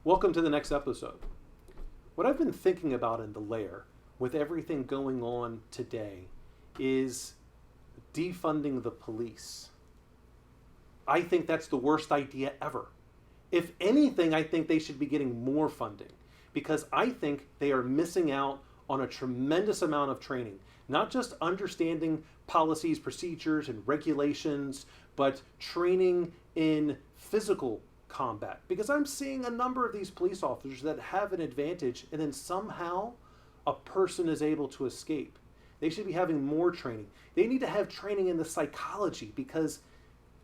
Welcome to the next episode. What I've been thinking about in the lair, with everything going on today, is defunding the police. I think that's the worst idea ever. If anything, I think they should be getting more funding because I think they are missing out on a tremendous amount of training, not just understanding policies, procedures, and regulations, but training in physical combat. Because I'm seeing a number of these police officers that have an advantage and then somehow a person is able to escape. They should be having more training. They need to have training in the psychology because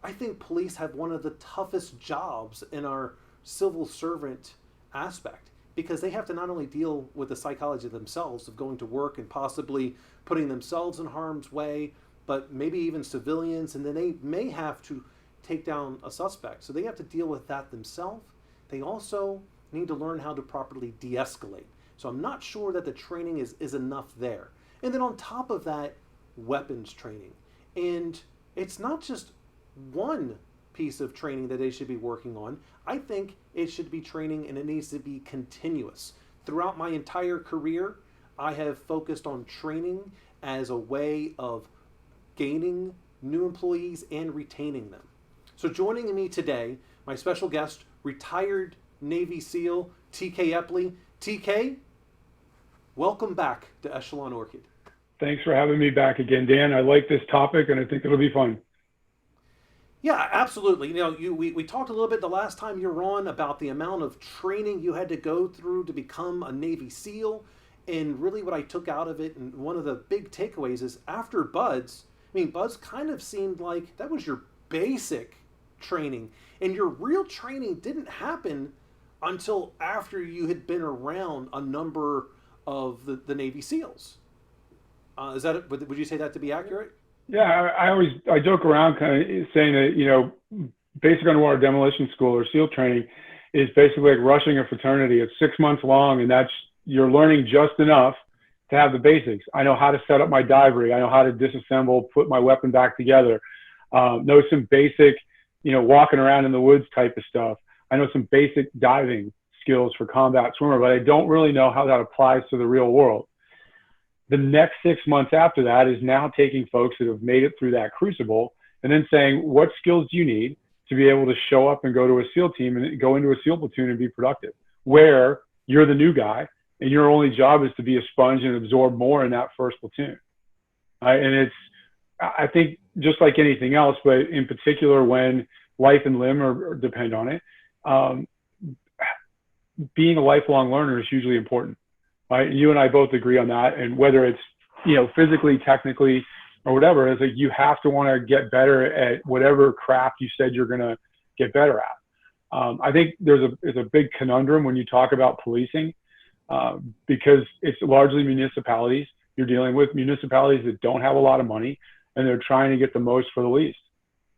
I think police have one of the toughest jobs in our civil servant aspect because they have to not only deal with the psychology themselves of going to work and possibly putting themselves in harm's way, but maybe even civilians, and then they may have to take down a suspect. So they have to deal with that themselves. They also need to learn how to properly de-escalate. So I'm not sure that the training is enough there. And then on top of that, weapons training. And it's not just one piece of training that they should be working on. I think it should be training and it needs to be continuous. Throughout my entire career, I have focused on training as a way of gaining new employees and retaining them. So joining me today, my special guest, retired Navy SEAL TK Eppley. TK, welcome back to EchelonOrchid. Thanks for having me back again, Dan. I like this topic and I think it'll be fun. Yeah, absolutely. We talked a little bit the last time you were on about the amount of training you had to go through to become a Navy SEAL. And really what I took out of it, and one of the big takeaways is after BUDS, BUDS kind of seemed like that was your basic training. And your real training didn't happen until after you had been around a number of the Navy SEALs. Would you say that to be accurate? Yeah, I joke around kind of saying that, basic underwater demolition school or SEAL training is basically like rushing a fraternity. It's 6 months long and you're learning just enough to have the basics. I know how to set up my dive rig. I know how to disassemble, put my weapon back together. Know some basic, walking around in the woods type of stuff. I know some basic diving skills for combat swimmer, but I don't really know how that applies to the real world. The next 6 months after that is now taking folks that have made it through that crucible and then saying, what skills do you need to be able to show up and go to a SEAL team and go into a SEAL platoon and be productive, where you're the new guy and your only job is to be a sponge and absorb more in that first platoon. And I think just like anything else, but in particular when life and limb or depend on it, being a lifelong learner is hugely important. Right? You and I both agree on that. And whether it's, physically, technically, or whatever, it's like you have to want to get better at whatever craft you said you're going to get better at. I think it's a big conundrum when you talk about policing because it's largely municipalities. You're dealing with municipalities that don't have a lot of money and they're trying to get the most for the least.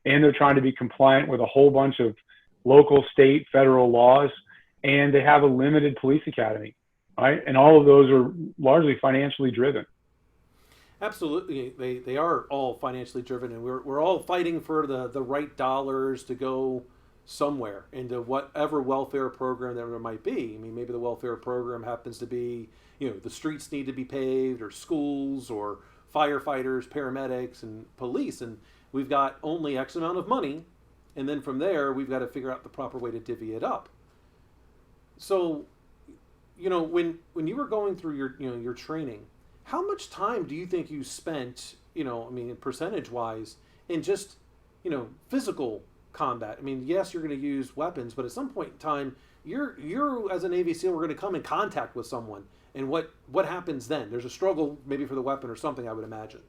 And they're trying to be compliant with a whole bunch of local, state, federal laws, and they have a limited police academy. Right? And all of those are largely financially driven. Absolutely. They are all financially driven, and we're all fighting for the right dollars to go somewhere into whatever welfare program there might be. Maybe the welfare program happens to be, the streets need to be paved, or schools, or firefighters, paramedics, and police. And we've got only X amount of money, and then from there, we've got to figure out the proper way to divvy it up. So, when you were going through your training, how much time do you think you spent, percentage wise, in just, physical combat? Yes, you're going to use weapons, but at some point in time, you're as a Navy SEAL, we're going to come in contact with someone. And what happens then? There's a struggle maybe for the weapon or something, I would imagine.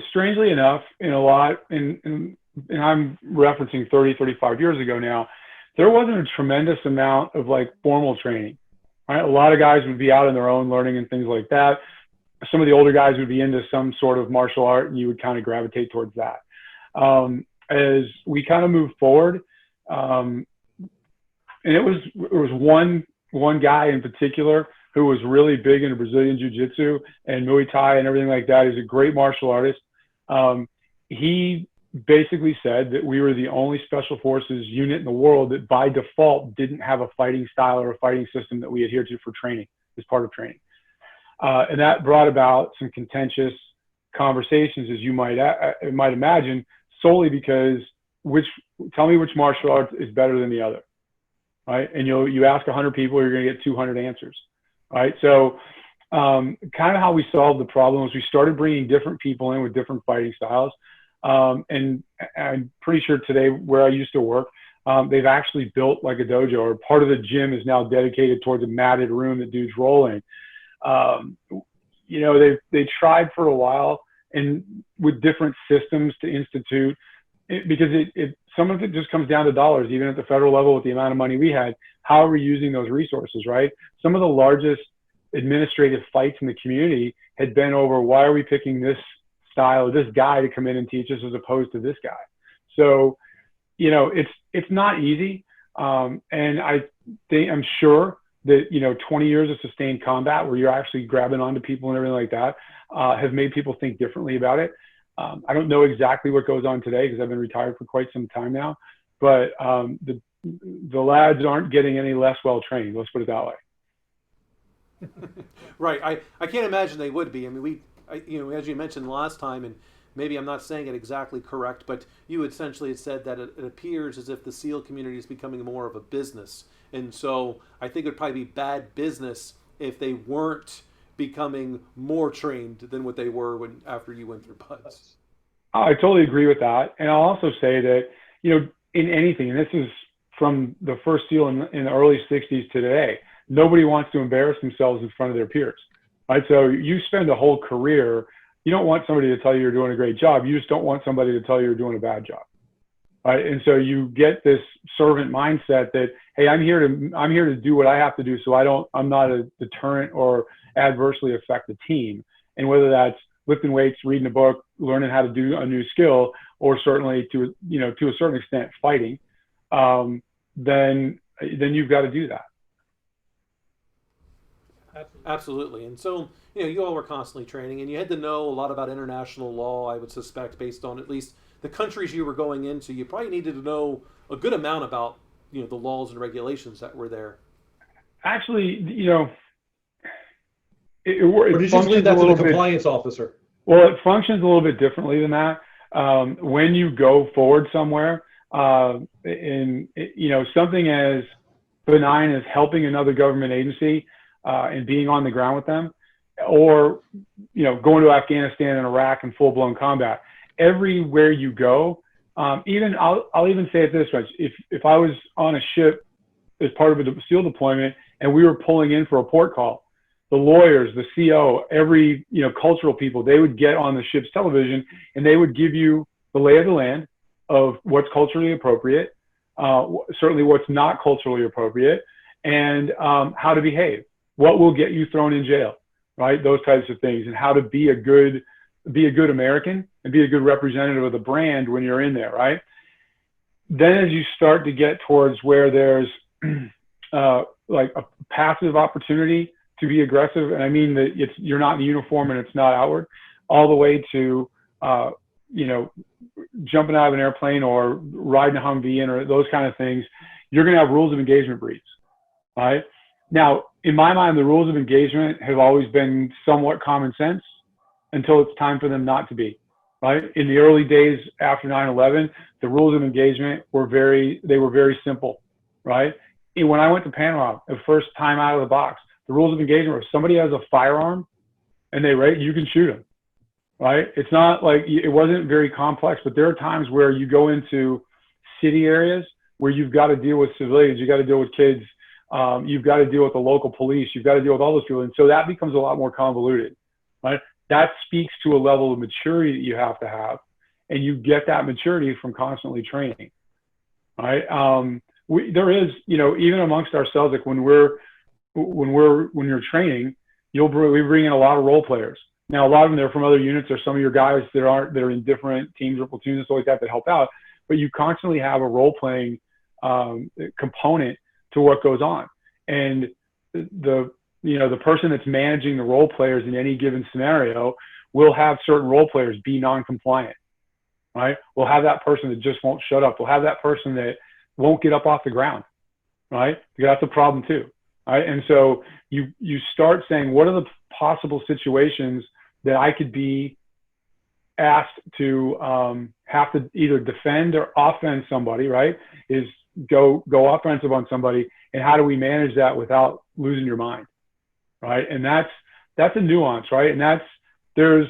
Strangely enough, and I'm referencing 30, 35 years ago now, there wasn't a tremendous amount of formal training. Right? A lot of guys would be out on their own learning and things like that. Some of the older guys would be into some sort of martial art and you would kind of gravitate towards that. As we kind of moved forward, and it was one guy in particular who was really big into Brazilian Jiu-Jitsu and Muay Thai and everything like that. He's a great martial artist. He basically said that we were the only special forces unit in the world that by default didn't have a fighting style or a fighting system that we adhered to for training as part of training. And that brought about some contentious conversations, as you might imagine, solely because tell me which martial art is better than the other, right? And you ask 100 people, you're going to get 200 answers, right? So kind of how we solved the problem was we started bringing different people in with different fighting styles. And I'm pretty sure today where I used to work, they've actually built like a dojo, or part of the gym is now dedicated towards a matted room that dudes roll in. You know, they tried for a while and with different systems to institute it, because some of it just comes down to dollars, even at the federal level with the amount of money we had. How are we using those resources, right? Some of the largest administrative fights in the community had been over, why are we picking this style, this guy to come in and teach us as opposed to this guy? So, you know, it's not easy. And I'm sure that, you know, 20 years of sustained combat where you're actually grabbing onto people and everything like that have made people think differently about it. I don't know exactly what goes on today because I've been retired for quite some time now, but the lads aren't getting any less well trained. Let's put it that way. Right. I can't imagine they would be. I mean, you know, as you mentioned last time, and maybe I'm not saying it exactly correct, but you essentially had said that it appears as if the SEAL community is becoming more of a business. And so I think it would probably be bad business if they weren't becoming more trained than what they were after you went through BUD/S. I totally agree with that. And I'll also say that, you know, in anything, and this is from the first SEAL in the early 60s to today, nobody wants to embarrass themselves in front of their peers, right? So you spend a whole career, you don't want somebody to tell you you're doing a great job. You just don't want somebody to tell you you're doing a bad job, right? And so you get this servant mindset that, hey, I'm here to do what I have to do, so I'm not a deterrent or adversely affect the team. And whether that's lifting weights, reading a book, learning how to do a new skill, or certainly to a certain extent fighting, then you've got to do that. Absolutely. And so, you know, you all were constantly training, and you had to know a lot about international law, I would suspect, based on at least the countries you were going into. You probably needed to know a good amount about, you know, the laws and regulations that were there. Actually, you know, or did you just leave that to the compliance officer? Well, it functions a little bit differently than that. When you go forward somewhere, you know, something as benign as helping another government agency and being on the ground with them, or, you know, going to Afghanistan and Iraq in full-blown combat, everywhere you go, I'll even say it this way: if I was on a ship as part of a SEAL deployment and we were pulling in for a port call, the lawyers, the CO, every, you know, cultural people, they would get on the ship's television and they would give you the lay of the land of what's culturally appropriate, certainly what's not culturally appropriate, and how to behave, what will get you thrown in jail, right? Those types of things, and how to be a good American and be a good representative of the brand when you're in there, right? Then as you start to get towards where there's like a passive opportunity to be aggressive, and I mean that you're not in uniform and it's not outward, all the way to you know, jumping out of an airplane or riding a Humvee in, or those kind of things, you're going to have rules of engagement briefs, right? Now, in my mind, the rules of engagement have always been somewhat common sense until it's time for them not to be, right? In the early days after 9/11, the rules of engagement were very simple, right? And when I went to Panama, the first time out of the box, the rules of engagement were if somebody has a firearm and you can shoot them, right? It's not like, it wasn't very complex, but there are times where you go into city areas where you've got to deal with civilians, you got to deal with kids, you've got to deal with the local police, you've got to deal with all those people. And so that becomes a lot more convoluted, right? That speaks to a level of maturity that you have to have. And you get that maturity from constantly training, right? There is, you know, even amongst ourselves, like when you're training, we bring in a lot of role players. Now, a lot of them, they're from other units, or some of your guys that are in different teams or platoons and stuff like that help out. But you constantly have a role-playing component to what goes on. And the person that's managing the role players in any given scenario will have certain role players be non-compliant, right? We'll have that person that just won't shut up. We'll have that person that won't get up off the ground, right? Because that's a problem too, right? And so you start saying, what are the possible situations that I could be asked to have to either defend or offend somebody, right? Is go offensive on somebody, and how do we manage that without losing your mind, right? And that's a nuance, right? And there's,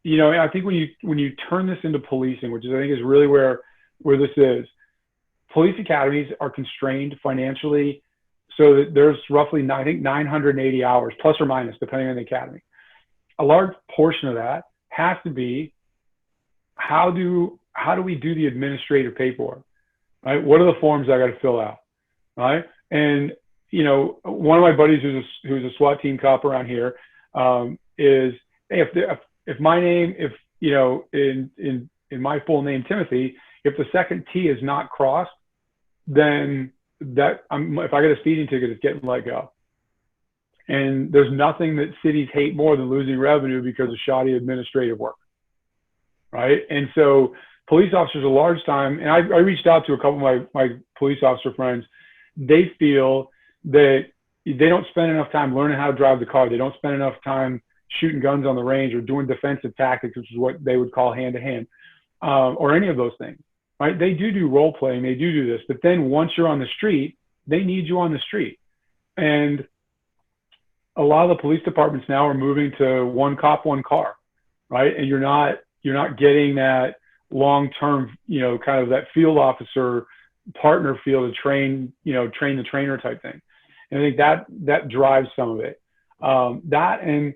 I think when you turn this into policing, which is, I think, is really where this is, police academies are constrained financially, so that there's roughly 980 hours, plus or minus, depending on the academy. A large portion of that has to be, how do we do the administrative paperwork, right? What are the forms I got to fill out, right? And one of my buddies who's a SWAT team cop around here is, hey, if my name, in my full name, Timothy, if the second T is not crossed, then if I get a speeding ticket, it's getting let go. And there's nothing that cities hate more than losing revenue because of shoddy administrative work, right? And so police officers a large time, and I reached out to a couple of my police officer friends, they feel that they don't spend enough time learning how to drive the car. They don't spend enough time shooting guns on the range or doing defensive tactics, which is what they would call hand-to-hand, or any of those things, right? They do role playing, they do this, but then once you're on the street, they need you on the street. And a lot of the police departments now are moving to one cop, one car, right? And you're not getting that long-term, kind of that field officer partner feel to train the trainer type thing. And I think that drives some of it. That, and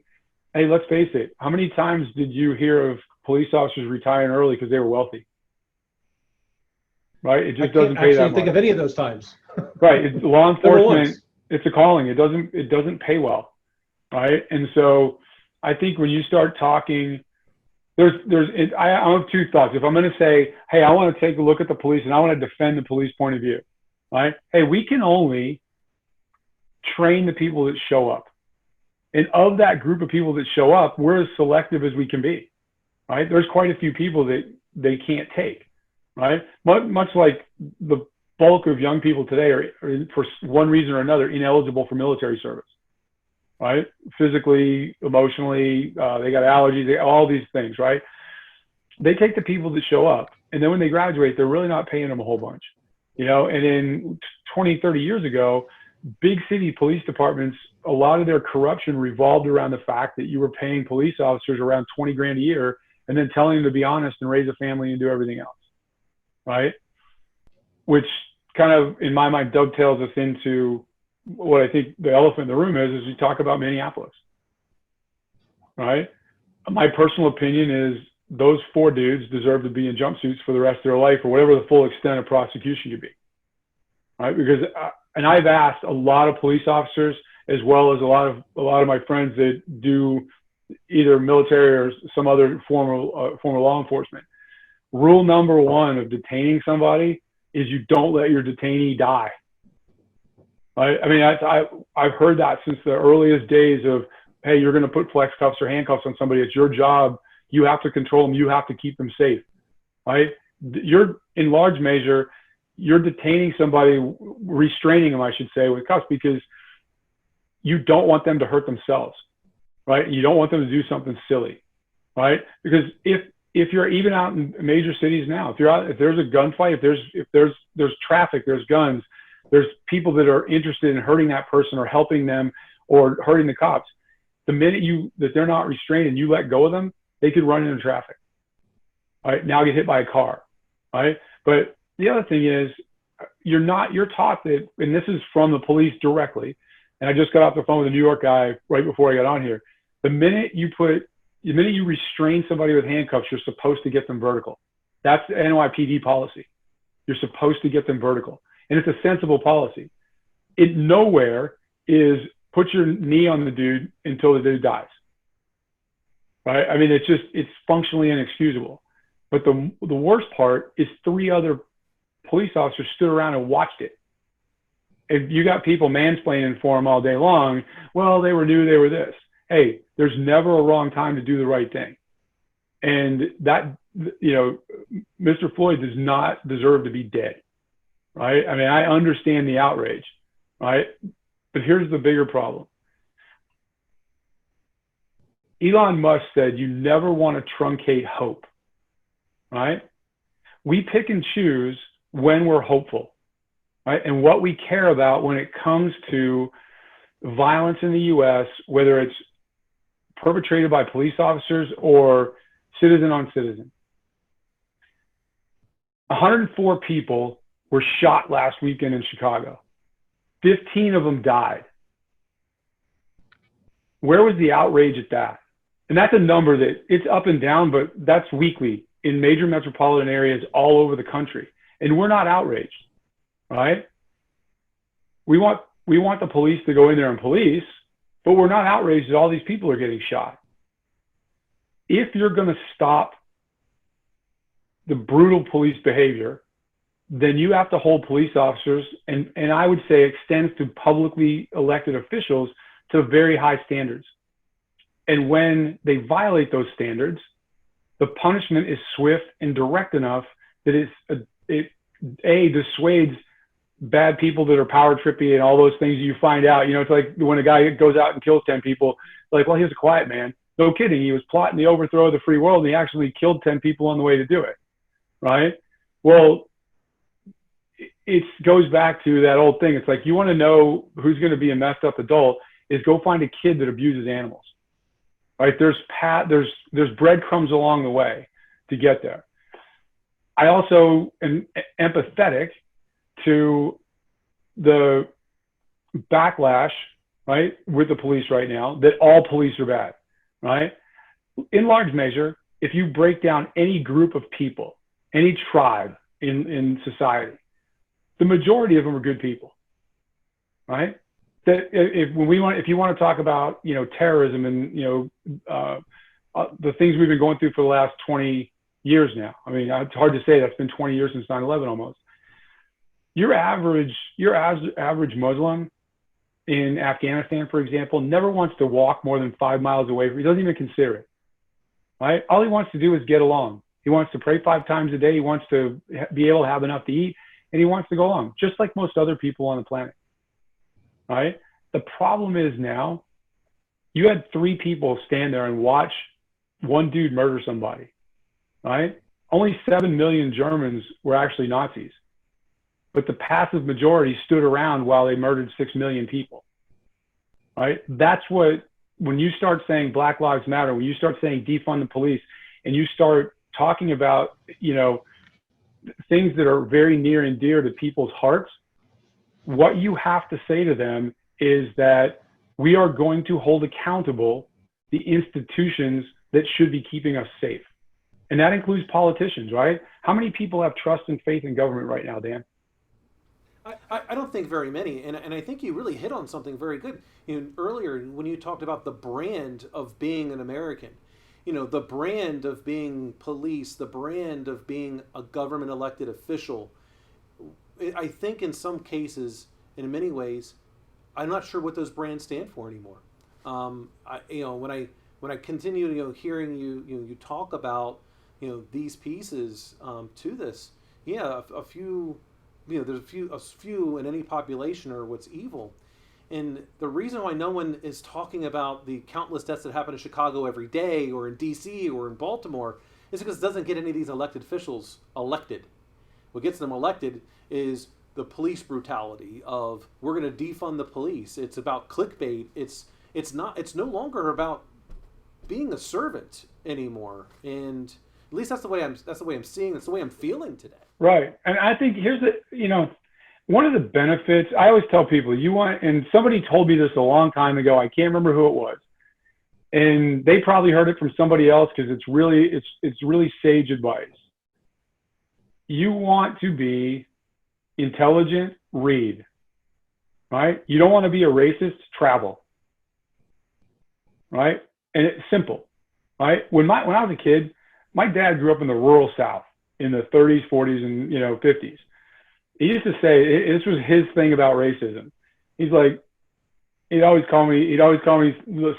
hey, let's face it, how many times did you hear of police officers retiring early because they were wealthy? Right? It just doesn't pay that much. I can't think of any of those times. Right. It's law enforcement. It's a calling. It doesn't pay well. Right. And so I think when you start talking, I have two thoughts. If I'm going to say, hey, I want to take a look at the police and I want to defend the police point of view, right? Hey, we can only train the people that show up. And of that group of people that show up, we're as selective as we can be, right? There's quite a few people that they can't take, right? Much like the bulk of young people today are for one reason or another, ineligible for military service, right? Physically, emotionally, they got allergies, all these things, right? They take the people that show up, and then when they graduate, they're really not paying them a whole bunch, And in 20, 30 years ago, big city police departments, a lot of their corruption revolved around the fact that you were paying police officers around 20 grand a year and then telling them to be honest and raise a family and do everything else, right? Which kind of, in my mind, dovetails us into what I think the elephant in the room is you talk about Minneapolis, right? My personal opinion is those four dudes deserve to be in jumpsuits for the rest of their life, or whatever the full extent of prosecution could be, right? Because, and I've asked a lot of police officers, as well as a lot of my friends that do either military or some other form of law enforcement. Rule number one of detaining somebody is you don't let your detainee die. Right? I mean, I've heard that since the earliest days of, hey, you're going to put flex cuffs or handcuffs on somebody. It's your job. You have to control them. You have to keep them safe. Right? You're, in large measure, you're detaining somebody, restraining them, I should say, with cuffs, because you don't want them to hurt themselves, right? You don't want them to do something silly, right? Because if you're even out in major cities now, if there's a gunfight, if there's traffic, there's guns, there's people that are interested in hurting that person or helping them or hurting the cops, the minute that they're not restrained and you let go of them, they could run into traffic, right? Now get hit by a car, right? But the other thing is, you're taught that, and this is from the police directly, and I just got off the phone with a New York guy right before I got on here. The minute you restrain somebody with handcuffs, you're supposed to get them vertical. That's the NYPD policy. You're supposed to get them vertical. And it's a sensible policy. It nowhere is put your knee on the dude until the dude dies. Right? I mean, it's functionally inexcusable. But the worst part is 3 other police officers stood around and watched it. If you got people mansplaining for them all day long, well, they were new, they were this. Hey, there's never a wrong time to do the right thing. And that you know, Mr. Floyd does not deserve to be dead, right? I mean, I understand the outrage, right? But here's the bigger problem. Elon Musk said you never want to truncate hope, right? We pick and choose when we're hopeful, right? And what we care about when it comes to violence in the U.S., whether it's perpetrated by police officers or citizen on citizen. 104 people were shot last weekend in Chicago. 15 of them died. Where was the outrage at that? And that's a number that it's up and down, but that's weekly in major metropolitan areas all over the country. And we're not outraged, right? We want the police to go in there and police, but we're not outraged that all these people are getting shot. If you're going to stop the brutal police behavior, then you have to hold police officers, and I would say extends to publicly elected officials, to very high standards. And when they violate those standards, the punishment is swift and direct enough that it dissuades bad people that are power trippy and all those things you find out. You know, it's like when a guy goes out and kills 10 people, like, well, he was a quiet man. No kidding. He was plotting the overthrow of the free world, and he actually killed 10 people on the way to do it, right? Well, it goes back to that old thing. It's like, you want to know who's going to be a messed up adult, is go find a kid that abuses animals, right? There's breadcrumbs along the way to get there. I also am empathetic to the backlash, right, with the police right now, that all police are bad, right? In large measure, if you break down any group of people, any tribe in society, the majority of them are good people, right? That if you want to talk about, you know, terrorism and, you know, the things we've been going through for the last 20 years now. I mean, it's hard to say that's been 20 years since 9/11 almost. Your average Muslim in Afghanistan, for example, never wants to walk more than 5 miles away. He doesn't even consider it, right? All he wants to do is get along. He wants to pray 5 times a day. He wants to be able to have enough to eat, and he wants to go along, just like most other people on the planet, right? The problem is now you had 3 people stand there and watch one dude murder somebody, right? Only 7 million Germans were actually Nazis, but the passive majority stood around while they murdered 6 million people, right? That's what, when you start saying Black Lives Matter, when you start saying defund the police, and you start talking about, you know, things that are very near and dear to people's hearts, what you have to say to them is that we are going to hold accountable the institutions that should be keeping us safe. And that includes politicians, right? How many people have trust and faith in government right now, Dan? I don't think very many, and I think you really hit on something very good. You know, earlier when you talked about the brand of being an American, you know, the brand of being police, the brand of being a government elected official. I think in some cases, in many ways, I'm not sure what those brands stand for anymore. When I continue, you know, hearing you talk about, you know, these pieces to this, yeah, a few. You know, there's a few in any population are what's evil. And the reason why no one is talking about the countless deaths that happen in Chicago every day, or in DC, or in Baltimore, is because it doesn't get any of these elected officials elected. What gets them elected is the police brutality of, we're going to defund the police. It's about clickbait. It's no longer about being a servant anymore. And at least that's the way I'm seeing. That's the way I'm feeling today. Right. And I think here's one of the benefits, I always tell people, and somebody told me this a long time ago, I can't remember who it was, and they probably heard it from somebody else, because it's really sage advice. You want to be intelligent, read, right? You don't want to be a racist, travel, right? And it's simple, right? When I was a kid, my dad grew up in the rural South in the 30s, 40s, and 50s. He used to say, this was his thing about racism. He's like, he'd always call me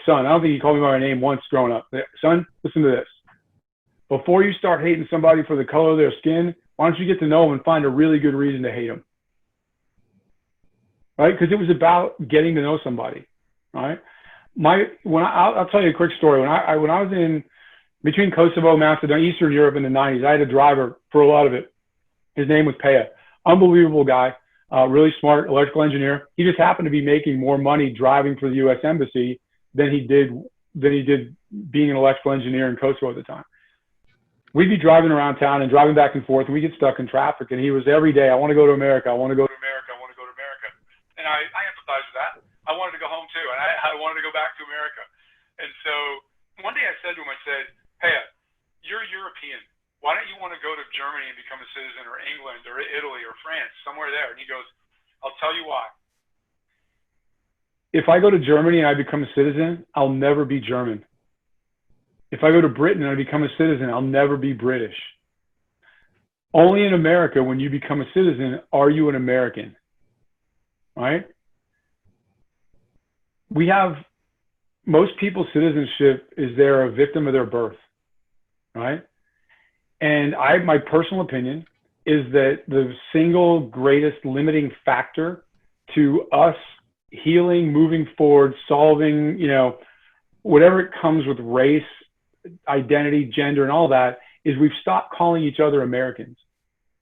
son. I don't think he called me by my name once growing up. Son, listen to this. before you start hating somebody for the color of their skin, why don't you get to know them and find a really good reason to hate them? Right? Because it was about getting to know somebody. Right? I'll tell you a quick story. When I was in between Kosovo, Macedonia, Eastern Europe in the 90s, I had a driver for a lot of it. His name was Pea. Unbelievable guy, really smart electrical engineer. He just happened to be making more money driving for the U.S. Embassy than he did being an electrical engineer in Kosovo at the time. We'd be driving around town and driving back and forth, and we get stuck in traffic. And he was every day, I want to go to America. I want to go to America. I want to go to America. And I empathize with that. I wanted to go home too, and I wanted to go back to America. And so one day I said to him, I said, "Hey, you're European. Why don't you want to go to Germany and become a citizen, or England or Italy or France, somewhere there?" And he goes, "I'll tell you why. If I go to Germany and I become a citizen, I'll never be German. If I go to Britain and I become a citizen, I'll never be British. Only in America, when you become a citizen, are you an American." Right? We have, most people's citizenship is they're a victim of their birth. Right? And my personal opinion is that the single greatest limiting factor to us healing, moving forward, solving, whatever it comes with race, identity, gender, and all that, is we've stopped calling each other Americans,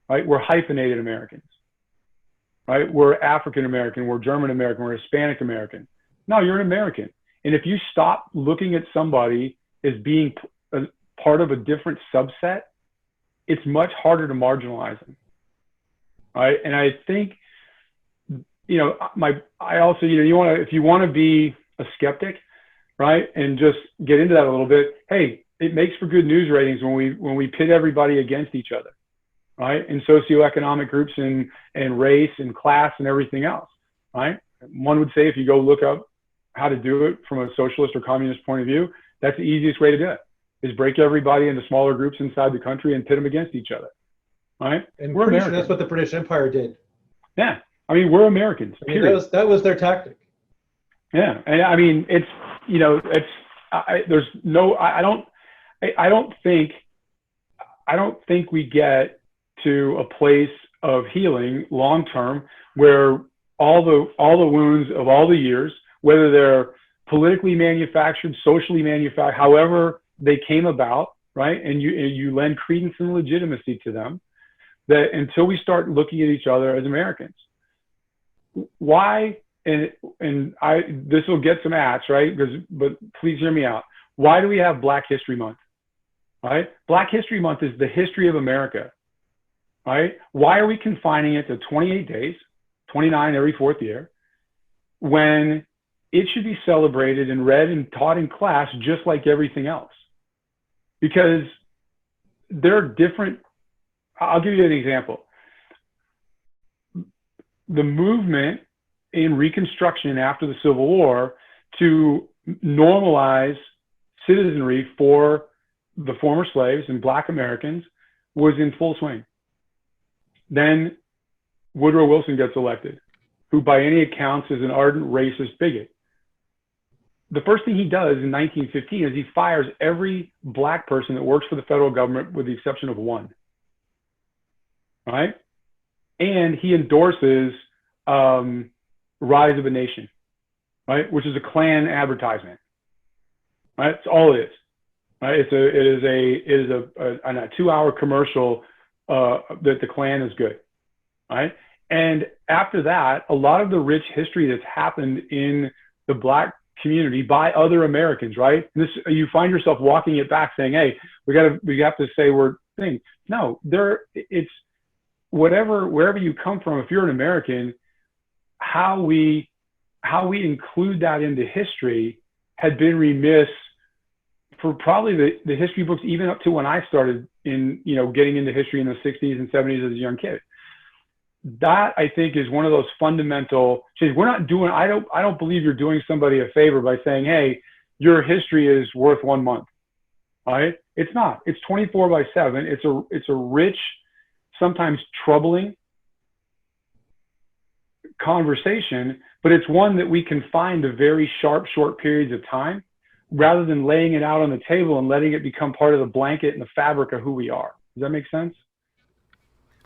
right? We're hyphenated Americans, right? We're African American, we're German American, we're Hispanic American. No, you're an American. And if you stop looking at somebody as being a part of a different subset, it's much harder to marginalize them, right? And I think, I also, if you want to be a skeptic, right, and just get into that a little bit, hey, it makes for good news ratings when we pit everybody against each other, right, in socioeconomic groups and race and class and everything else, right? One would say if you go look up how to do it from a socialist or communist point of view, that's the easiest way to do it, is break everybody into smaller groups inside the country and pit them against each other, right? And we're Americans. That's what the British Empire did. Yeah, I mean, we're Americans. That was their tactic. Yeah, and I mean, it's, I don't think we get to a place of healing long term where all the wounds of all the years, whether they're politically manufactured, socially manufactured, however they came about, right? And you lend credence and legitimacy to them, that until we start looking at each other as Americans. Why? And this will get some ads, right? But please hear me out. Why do we have Black History Month? Right? Black History Month is the history of America. Right? Why are we confining it to 28 days, 29 every fourth year, when it should be celebrated and read and taught in class just like everything else? Because there are different. I'll give you an example. The movement in Reconstruction after the Civil War to normalize citizenry for the former slaves and Black Americans was in full swing. Then Woodrow Wilson gets elected, who by any accounts is an ardent racist bigot. The first thing he does in 1915 is he fires every Black person that works for the federal government with the exception of one. Right? And he endorses Rise of a Nation, right? Which is a Klan advertisement, right? That's all it is, right? It is a 2-hour commercial that the Klan is good, right? And after that, a lot of the rich history that's happened in the Black community by other Americans, right? You find yourself walking it back saying, hey, we have to say we're thing. No, it's wherever you come from, if you're an American, how we include that into history had been remiss for probably the history books, even up to when I started getting into history in the 60s and 70s as a young kid. That, I think, is one of those fundamental changes. I don't believe you're doing somebody a favor by saying, hey, your history is worth 1 month. All right? It's not. It's 24/7. It's a rich, sometimes troubling conversation, but it's one that we can find a very sharp, short periods of time rather than laying it out on the table and letting it become part of the blanket and the fabric of who we are. Does that make sense?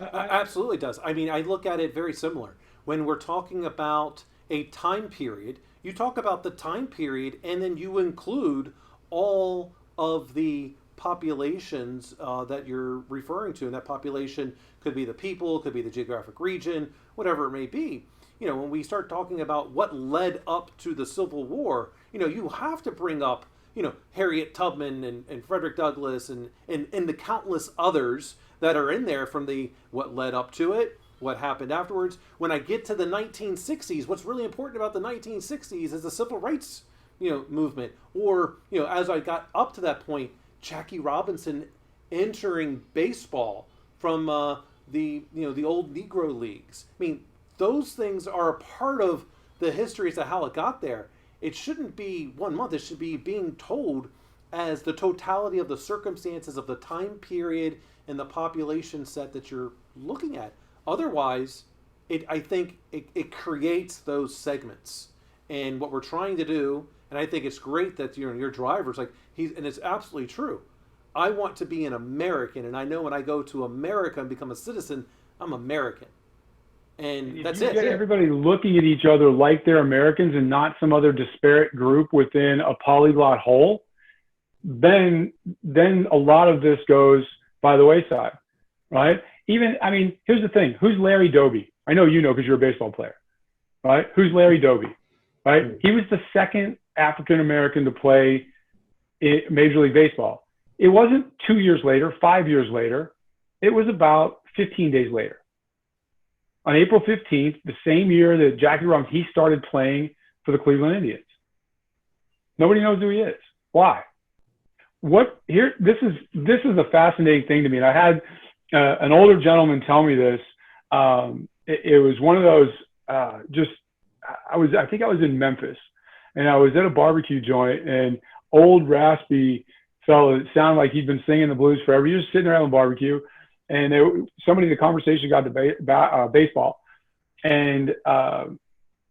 Absolutely does. I mean, I look at it very similar. When we're talking about a time period, you talk about the time period and then you include all of the populations that you're referring to. And that population could be the people, could be the geographic region, whatever it may be. You know, when we start talking about what led up to the Civil War, you know, you have to bring up, you know, Harriet Tubman and Frederick Douglass and the countless others that are in there from the what led up to it, what happened afterwards. When I get to the 1960s, what's really important about the 1960s is the civil rights, you know, movement. Or, you know, as I got up to that point, Jackie Robinson entering baseball from the old Negro leagues. I mean, those things are a part of the history as to how it got there. It shouldn't be 1 month. It should be being told as the totality of the circumstances of the time period and the population set that you're looking at. Otherwise, I think it creates those segments. And what we're trying to do, and I think it's great that your driver's like, and it's absolutely true. I want to be an American, and I know when I go to America and become a citizen, I'm American. And that's it. Get everybody looking at each other like they're Americans and not some other disparate group within a polyglot whole, then a lot of this goes by the wayside, right? Even, I mean, here's the thing. Who's Larry Doby? I know you know because you're a baseball player, right? Who's Larry Doby, right? He was the second African-American to play in Major League Baseball. It wasn't 2 years later, 5 years later. It was about 15 days later. On April 15th, the same year that Jackie Robinson, he started playing for the Cleveland Indians. Nobody knows who he is. Why? This is a fascinating thing to me. And I had an older gentleman tell me this. It was one of those, I think I was in Memphis and I was at a barbecue joint, and old raspy fellow, it sounded like he'd been singing the blues forever. He was sitting around the barbecue, and somebody in the conversation got to baseball, and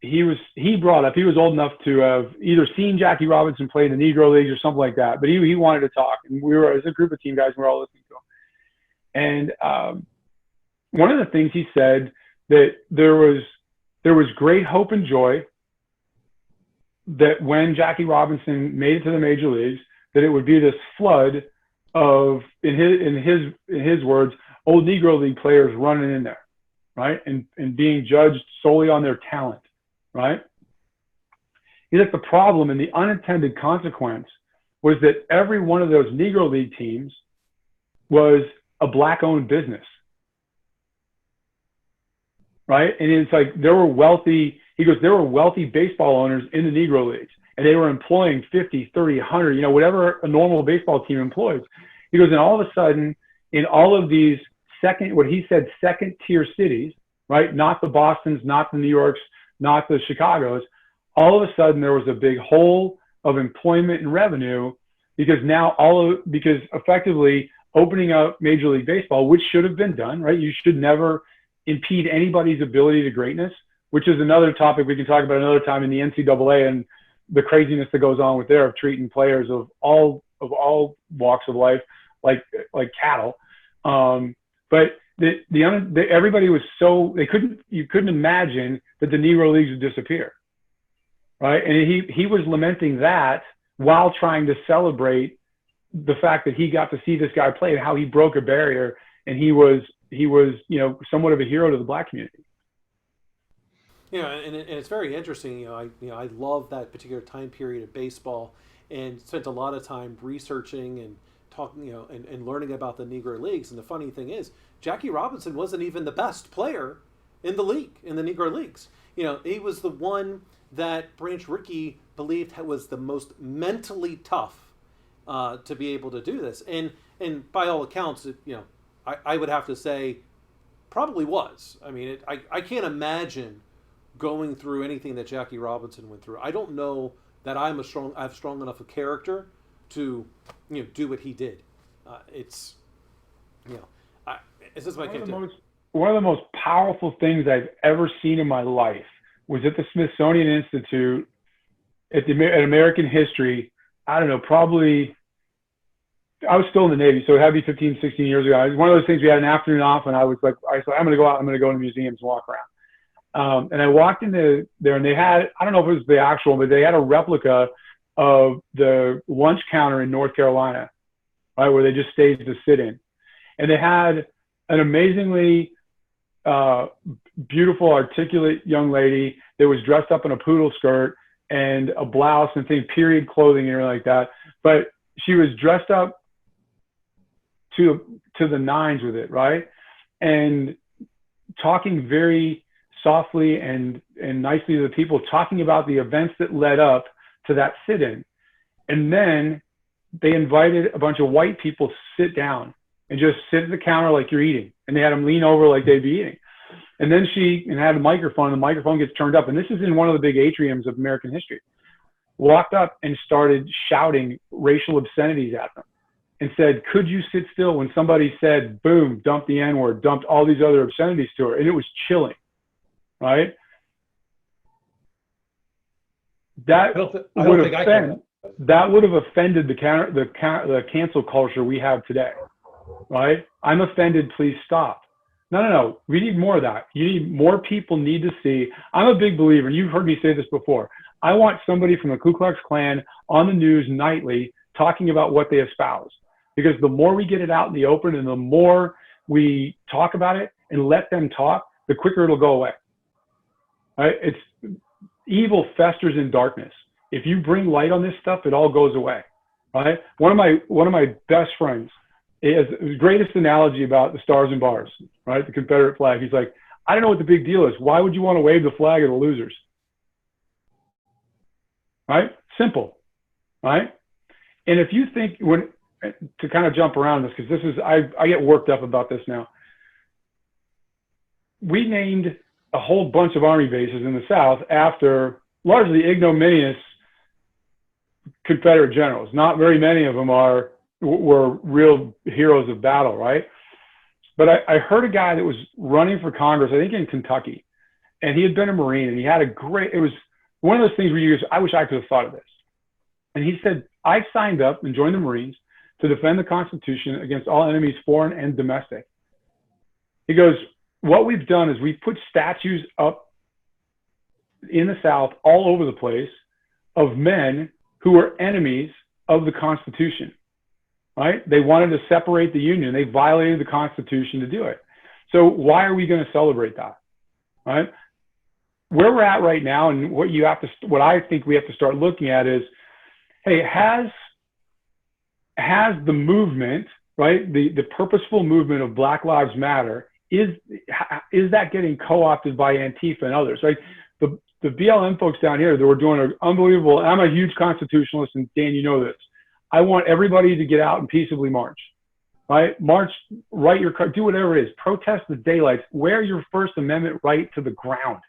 he brought up, he was old enough to have either seen Jackie Robinson play in the Negro Leagues or something like that, but he wanted to talk, and we were as a group of team guys, and we were all listening to him. And one of the things he said, that there was great hope and joy that when Jackie Robinson made it to the major leagues, that it would be this flood of, in his words, old Negro League players running in there, right? And being judged solely on their talent, right? He's like, the problem and the unintended consequence was that every one of those Negro League teams was a black-owned business, right? And it's like, there were wealthy baseball owners in the Negro Leagues, and they were employing 50, 30, 100, whatever a normal baseball team employs. He goes, and all of a sudden, in all of these second tier cities, right? Not the Bostons, not the New Yorks, not the Chicagos. All of a sudden, there was a big hole of employment and revenue because because effectively opening up Major League Baseball, which should have been done, right? You should never impede anybody's ability to greatness, which is another topic we can talk about another time in the NCAA and the craziness that goes on with there of treating players of all walks of life like cattle. But everybody was you couldn't imagine that the Negro Leagues would disappear, right? And he was lamenting that while trying to celebrate the fact that he got to see this guy play and how he broke a barrier, and he was somewhat of a hero to the black community. Yeah, and it's very interesting. I love that particular time period of baseball, and spent a lot of time researching and talking, and learning about the Negro Leagues. And the funny thing is, Jackie Robinson wasn't even the best player in the league, in the Negro Leagues. He was the one that Branch Rickey believed was the most mentally tough to be able to do this. And by all accounts, I would have to say probably was. I mean, I can't imagine going through anything that Jackie Robinson went through. I don't know that I have strong enough a character to do what he did. It's just my character. One of the most powerful things I've ever seen in my life was at the Smithsonian Institute at American History I don't know, probably, I was still in the Navy, so it had to be 15, 16 years ago. It was one of those things we had an afternoon off, and I was like, I'm going to go out, I'm going to go to museums and walk around. And I walked into there, and they had, I don't know if it was the actual, but they had a replica of the lunch counter in North Carolina, right, where they just staged to sit in. And they had an amazingly beautiful, articulate young lady that was dressed up in a poodle skirt and a blouse and thing, period clothing and everything like that. But she was dressed up to the nines with it, right? And talking very softly and nicely to the people, talking about the events that led up to that sit-in. And then they invited a bunch of white people to sit down and just sit at the counter like you're eating. And they had them lean over like they'd be eating. And then she had a microphone, and the microphone gets turned up. And this is in one of the big atriums of American history. Walked up and started shouting racial obscenities at them and said, could you sit still, when somebody said, boom, dumped the N-word, dumped all these other obscenities to her. And it was chilling, right? That would have offended the cancel culture we have today, right? I'm offended, please stop. No. We need more of that. You need more people need to see. I'm a big believer, and you've heard me say this before. I want somebody from the Ku Klux Klan on the news nightly talking about what they espouse. Because the more we get it out in the open and the more we talk about it and let them talk, the quicker it'll go away. Right? It's evil festers in darkness. If you bring light on this stuff, it all goes away. Right? One of my best friends is the greatest analogy about the stars and bars, right? The Confederate flag. He's like, I don't know what the big deal is. Why would you want to wave the flag of the losers? Right? Simple. Right? And if you think, to kind of jump around this, because this is, I get worked up about this now. We named a whole bunch of Army bases in the South after largely ignominious Confederate generals. Not very many of them were real heroes of battle, right? But I heard a guy that was running for Congress, I think in Kentucky, and he had been a Marine, and he had it was one of those things where you just, I wish I could have thought of this. And he said, I signed up and joined the Marines to defend the Constitution against all enemies, foreign and domestic. He goes, what we've done is we've put statues up in the South all over the place of men who were enemies of the Constitution, right? They wanted to separate the Union. They violated the Constitution to do it. So why are we going to celebrate that, right? Where we're at right now, and what I think we have to start looking at is, hey, has the movement, right, the purposeful movement of Black Lives Matter, is that getting co-opted by Antifa and others, right? The BLM folks down here, they were doing an unbelievable, I'm a huge constitutionalist, and Dan, you know this. I want everybody to get out and peaceably march, right? March, write your card, do whatever it is, protest the daylights, wear your First Amendment right to the ground,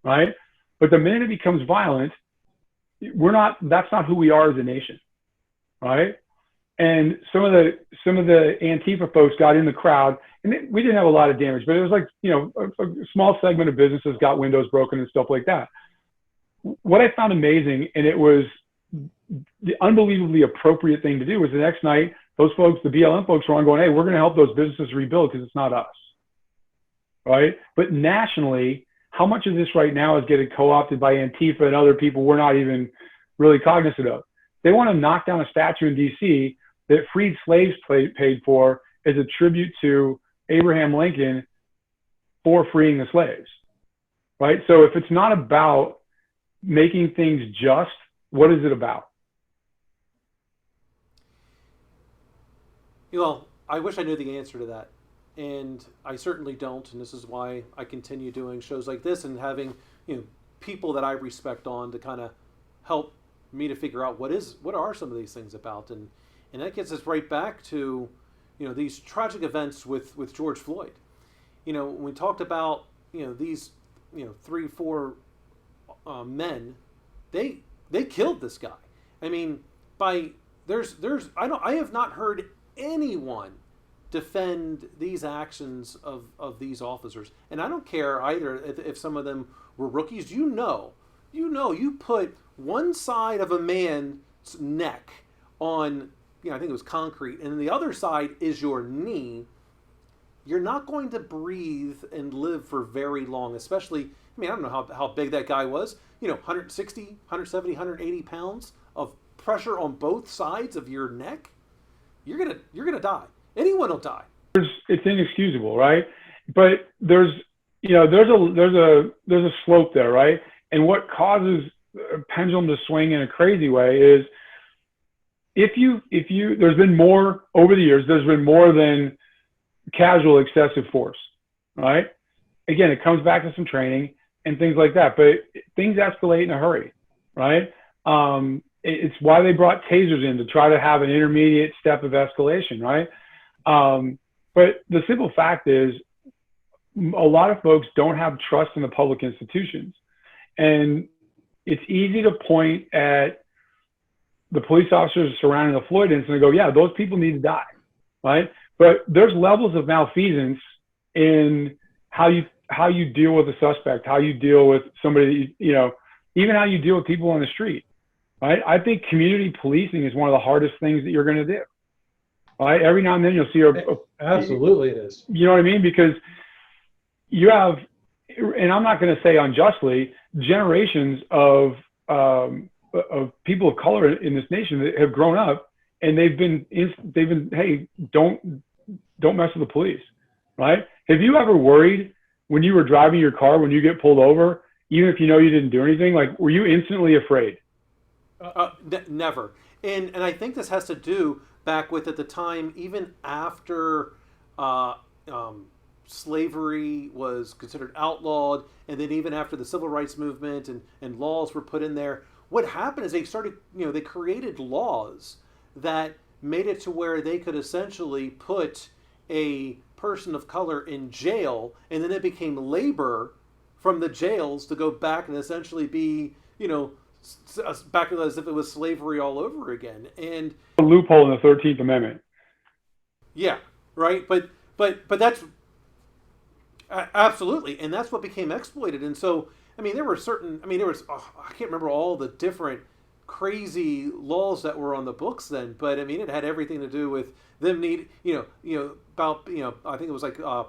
right? But the minute it becomes violent, that's not who we are as a nation, right? And some of the Antifa folks got in the crowd, and we didn't have a lot of damage, but it was like, a small segment of businesses got windows broken and stuff like that. What I found amazing, and it was the unbelievably appropriate thing to do, was the next night, those folks, the BLM folks, were on going, hey, we're going to help those businesses rebuild because it's not us, right? But nationally, how much of this right now is getting co-opted by Antifa and other people we're not even really cognizant of? They want to knock down a statue in D.C. that freed slaves paid for as a tribute to Abraham Lincoln for freeing the slaves, right? So if it's not about making things just, what is it about? Well, I wish I knew the answer to that. And I certainly don't. And this is why I continue doing shows like this and having, people that I respect on to kind of help me to figure out what are some of these things about. And that gets us right back to, these tragic events with George Floyd. When we talked about, these, 3-4 men, they killed this guy. I mean, I have not heard anyone defend these actions of these officers. And I don't care either if some of them were rookies. You put one side of a man neck on, I think it was concrete, and the other side is your knee, you're not going to breathe and live for very long, especially, I don't know how big that guy was, 160, 170, 180 pounds of pressure on both sides of your neck. You're gonna die. Anyone will die. It's inexcusable, right? But there's a slope there, right? And what causes a pendulum to swing in a crazy way is if you there's been more over the years, there's been more than casual excessive force, right? Again, it comes back to some training and things like that, but things escalate in a hurry, right? It's why they brought tasers in, to try to have an intermediate step of escalation, right? But the simple fact is, a lot of folks don't have trust in the public institutions. And it's easy to point at the police officers surrounding the Floyd incident and go, yeah, those people need to die, right? But there's levels of malfeasance in how you deal with a suspect, how you deal with somebody, even how you deal with people on the street, right? I think community policing is one of the hardest things that you're going to do, right? Every now and then you'll see absolutely it is. You know what I mean? Because you have, and I'm not going to say unjustly, generations of people of color in this nation that have grown up, and they've been, hey, don't mess with the police, right? Have you ever worried when you were driving your car, when you get pulled over, even if you know you didn't do anything, like, were you instantly afraid? Never. And I think this has to do back with, at the time, even after slavery was considered outlawed, and then even after the civil rights movement and laws were put in there, what happened is they started, they created laws that made it to where they could essentially put a person of color in jail, and then it became labor from the jails to go back and essentially be, back as if it was slavery all over again. And a loophole in the 13th Amendment. Yeah, right. But that's absolutely, and that's what became exploited. And so, there were I can't remember all the different crazy laws that were on the books then, but it had everything to do with them about, I think it was like, a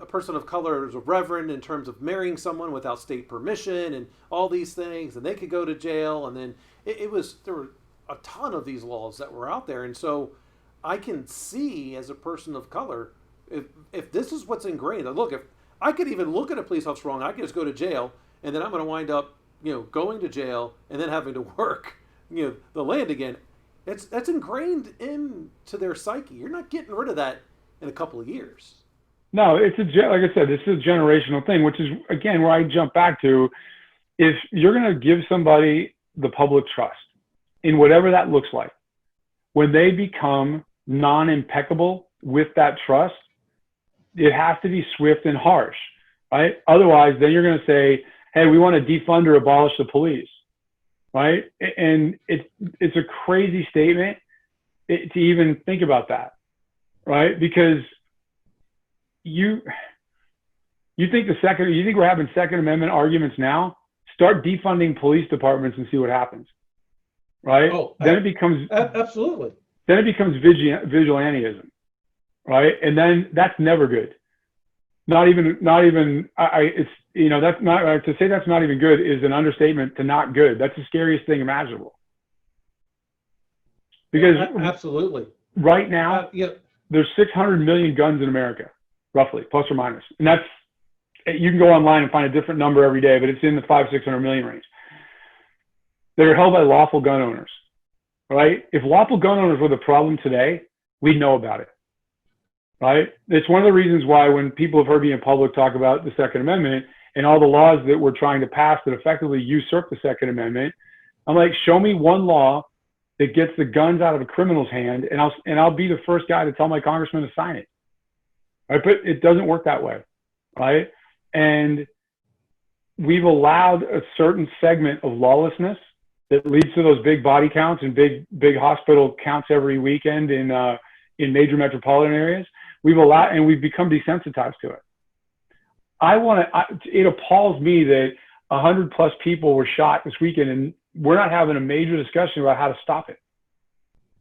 person of color is a reverend in terms of marrying someone without state permission and all these things, and they could go to jail. And then there were a ton of these laws that were out there. And so I can see, as a person of color, if this is what's ingrained, look, if I could even look at a police officer wrong, I could just go to jail, and then I'm going to wind up, going to jail and then having to work, the land again. That's ingrained into their psyche. You're not getting rid of that in a couple of years. No, like I said, this is a generational thing, which is, again, where I jump back to, if you're going to give somebody the public trust in whatever that looks like, when they become non-impeccable with that trust, it has to be swift and harsh, right? Otherwise, then you're going to say, hey, we want to defund or abolish the police, right? And it's a crazy statement to even think about that, right? Because you think we're having Second Amendment arguments now? Start defunding police departments and see what happens, right? Then it becomes absolutely. Then it becomes vigilantism, right? And then that's never good. Not even. It's that's not to say that's not even good is an understatement to not good. That's the scariest thing imaginable. Because absolutely, right now there's 600 million guns in America, roughly, plus or minus, and that's, you can go online and find a different number every day, but it's in the 500-600 million range. They're held by lawful gun owners, right? If lawful gun owners were the problem today, we'd know about it, right? It's one of the reasons why when people have heard me in public talk about the Second Amendment and all the laws that we're trying to pass that effectively usurp the Second Amendment, I'm like, show me one law that gets the guns out of a criminal's hand, and I'll be the first guy to tell my congressman to sign it. Right? But it doesn't work that way, right? And we've allowed a certain segment of lawlessness that leads to those big body counts and big hospital counts every weekend in major metropolitan areas. We've become desensitized to it. It appalls me that 100+ people were shot this weekend in we're not having a major discussion about how to stop it,